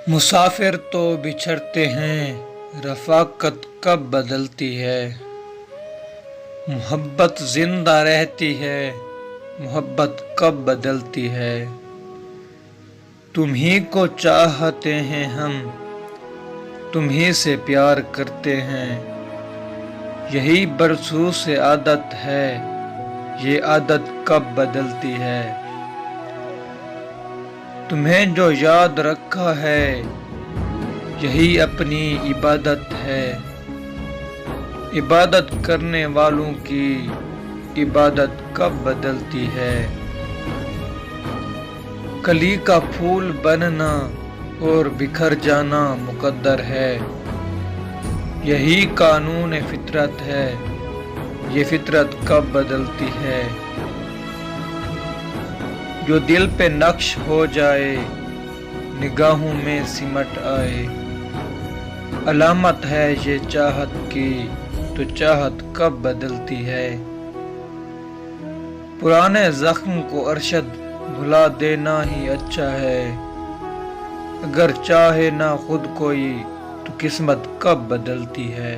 مسافر تو بچھڑتے ہیں، رفاقت کب بدلتی ہے؟ محبت زندہ رہتی ہے، محبت کب بدلتی ہے؟ تمہیں کو چاہتے ہیں ہم، تمہیں سے پیار کرتے ہیں، یہی برسوں سے عادت ہے، یہ عادت کب بدلتی ہے؟ تمہیں جو یاد رکھا ہے، یہی اپنی عبادت ہے، عبادت کرنے والوں کی عبادت کب بدلتی ہے؟ کلی کا پھول بننا اور بکھر جانا مقدر ہے، یہی قانون فطرت ہے، یہ فطرت کب بدلتی ہے؟ جو دل پہ نقش ہو جائے، نگاہوں میں سمٹ آئے، علامت ہے یہ چاہت کی، تو چاہت کب بدلتی ہے؟ پرانے زخم کو ارشد بھلا دینا ہی اچھا ہے، اگر چاہے نہ خود کوئی تو قسمت کب بدلتی ہے؟